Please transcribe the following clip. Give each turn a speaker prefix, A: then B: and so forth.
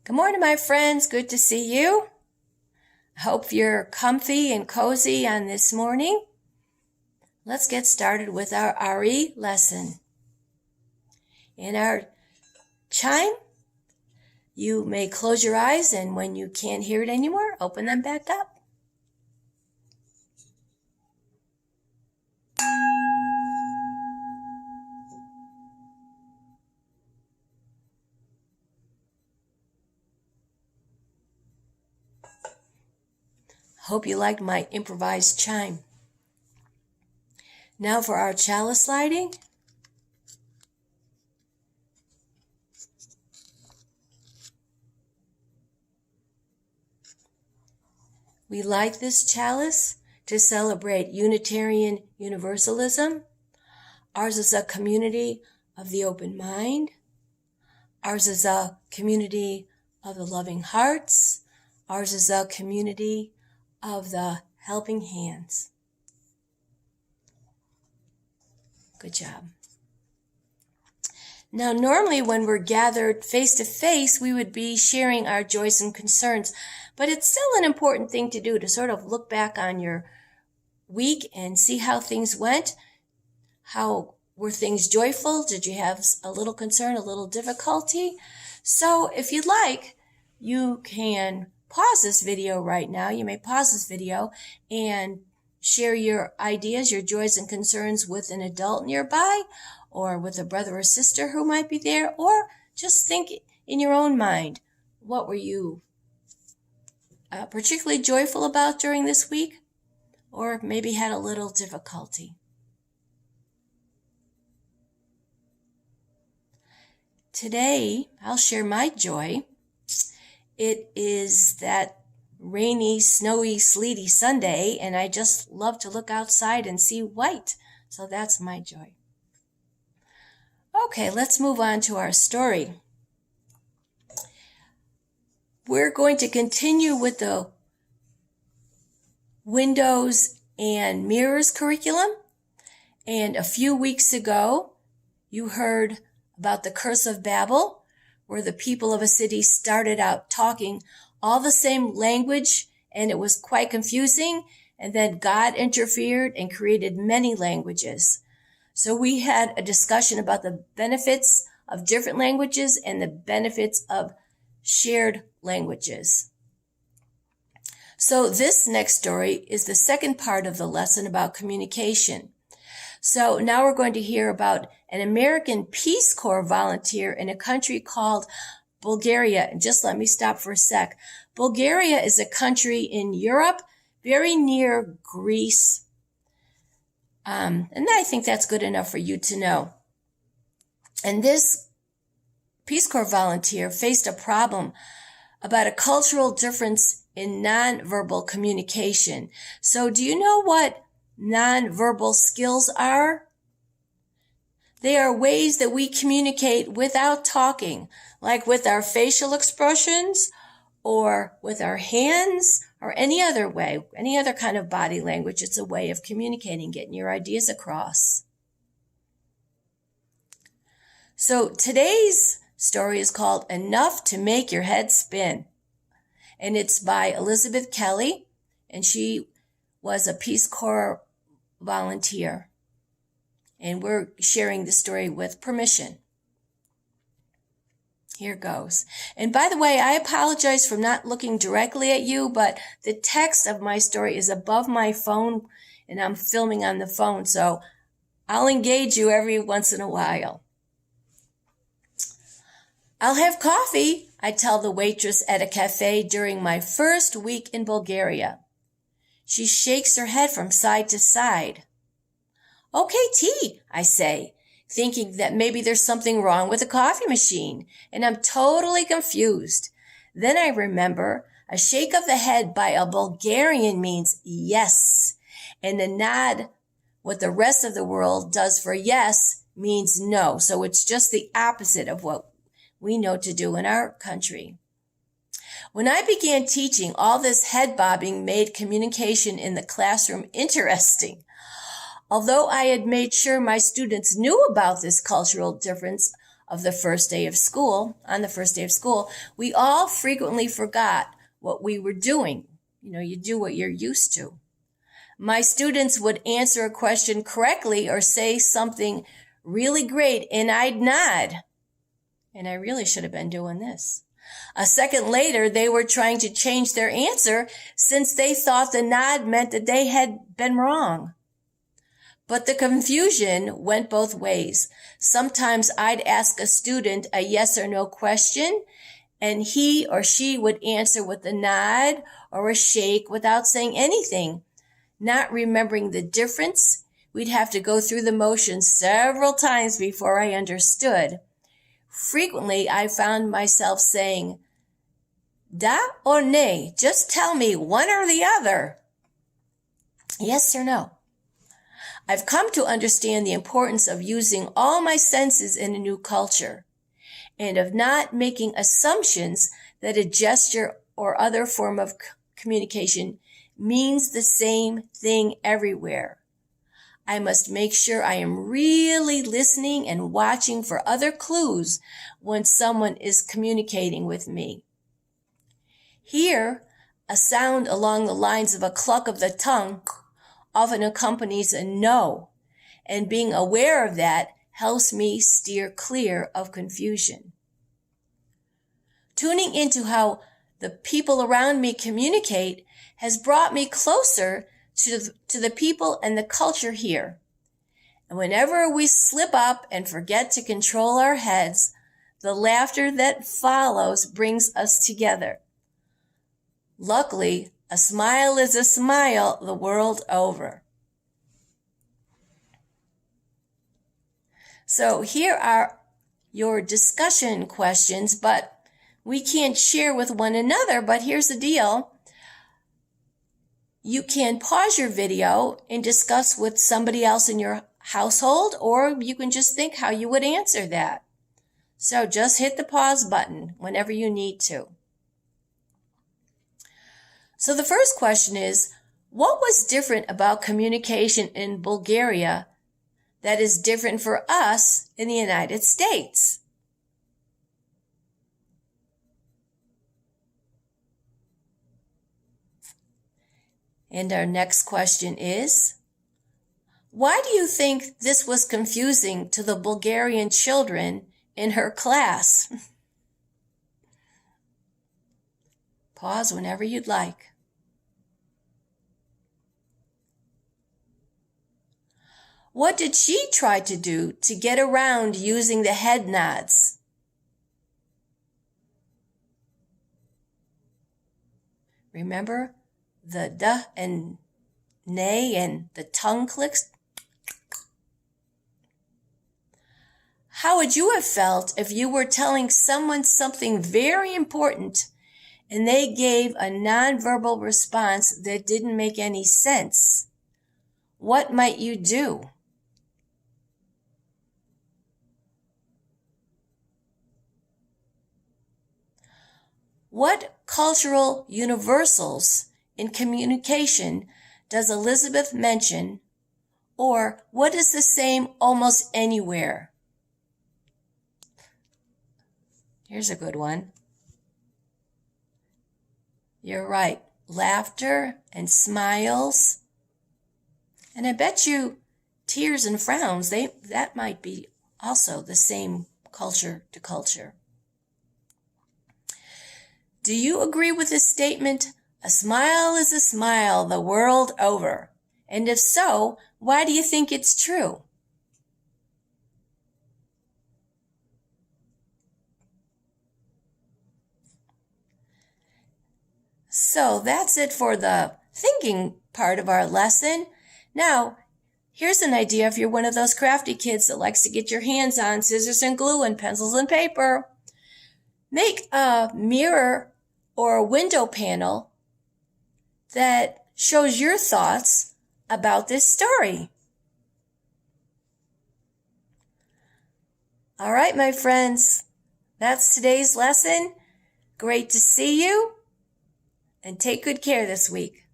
A: Good morning, my friends. Good to see you. I hope you're comfy and cozy on this morning. Let's get started with our RE lesson. In our chime, you may close your eyes, and when you can't hear it anymore, open them back up. Hope you liked my improvised chime. Now for our chalice lighting. We light this chalice to celebrate Unitarian Universalism. Ours is a community of the open mind. Ours is a community of the loving hearts. Ours is a community of the helping hands. Good job. Now, normally when we're gathered face to face, we would be sharing our joys and concerns, but it's still an important thing to do, to sort of look back on your week and see how things went. How were things joyful? Did you have a little concern, a little difficulty? So if you'd like, you can pause this video right now. You may pause this video and share your ideas, your joys and concerns with an adult nearby, or with a brother or sister who might be there, or just think in your own mind, what were you particularly joyful about during this week, or maybe had a little difficulty. Today, I'll share my joy. It is that rainy, snowy, sleety Sunday, and I just love to look outside and see white. So that's my joy. Okay, let's move on to our story. We're going to continue with the Windows and Mirrors curriculum. And a few weeks ago, you heard about the Curse of Babel, where the people of a city started out talking all the same language, and it was quite confusing. And then God interfered and created many languages. So we had a discussion about the benefits of different languages and the benefits of shared languages. So this next story is the second part of the lesson about communication. So now we're going to hear about an American Peace Corps volunteer in a country called Bulgaria. And just let me stop for a sec. Bulgaria is a country in Europe, very near Greece. And I think that's good enough for you to know. And this Peace Corps volunteer faced a problem about a cultural difference in nonverbal communication. So do you know what nonverbal skills are? They are ways that we communicate without talking, like with our facial expressions or with our hands or any other way, any other kind of body language. It's a way of communicating, getting your ideas across. So today's story is called Enough to Make Your Head Spin. And it's by Elizabeth Kelly, and she was a Peace Corps volunteer. And we're sharing the story with permission. Here goes. And by the way, I apologize for not looking directly at you, but the text of my story is above my phone, and I'm filming on the phone, so I'll engage you every once in a while. I'll have coffee, I tell the waitress at a cafe during my first week in Bulgaria. She shakes her head from side to side. Okay, tea, I say, thinking that maybe there's something wrong with the coffee machine, and I'm totally confused. Then I remember a shake of the head by a Bulgarian means yes, and a nod, what the rest of the world does for yes, means no. So it's just the opposite of what we know to do in our country. When I began teaching, all this head bobbing made communication in the classroom interesting. Although I had made sure my students knew about this cultural difference, of the first day of school, on the first day of school, we all frequently forgot what we were doing. You do what you're used to. My students would answer a question correctly or say something really great, and I'd nod. And I really should have been doing this. A second later, they were trying to change their answer since they thought the nod meant that they had been wrong. But the confusion went both ways. Sometimes I'd ask a student a yes or no question, and he or she would answer with a nod or a shake without saying anything. Not remembering the difference, we'd have to go through the motions several times before I understood. Frequently, I found myself saying, "Da or nay? Just tell me one or the other. Yes or no?" I've come to understand the importance of using all my senses in a new culture and of not making assumptions that a gesture or other form of communication means the same thing everywhere. I must make sure I am really listening and watching for other clues when someone is communicating with me. Here, a sound along the lines of a cluck of the tongue often accompanies a no, and being aware of that helps me steer clear of confusion. Tuning into how the people around me communicate has brought me closer to the people and the culture here. And whenever we slip up and forget to control our heads, the laughter that follows brings us together. Luckily, a smile is a smile the world over. So here are your discussion questions, but we can't share with one another. But here's the deal. You can pause your video and discuss with somebody else in your household, or you can just think how you would answer that. So just hit the pause button whenever you need to. So the first question is, what was different about communication in Bulgaria that is different for us in the United States? And our next question is, why do you think this was confusing to the Bulgarian children in her class? Pause whenever you'd like. What did she try to do to get around using the head nods? Remember the duh and nay and the tongue clicks? How would you have felt if you were telling someone something very important and they gave a nonverbal response that didn't make any sense? What might you do? What cultural universals in communication does Elizabeth mention, or what is the same almost anywhere? Here's a good one. You're right. Laughter and smiles. And I bet you tears and frowns, that might be also the same culture to culture. Do you agree with this statement? A smile is a smile the world over. And if so, why do you think it's true? So that's it for the thinking part of our lesson. Now, here's an idea if you're one of those crafty kids that likes to get your hands on scissors and glue and pencils and paper. Make a mirror or a window panel that shows your thoughts about this story. All right, my friends, that's today's lesson. Great to see you, and take good care this week.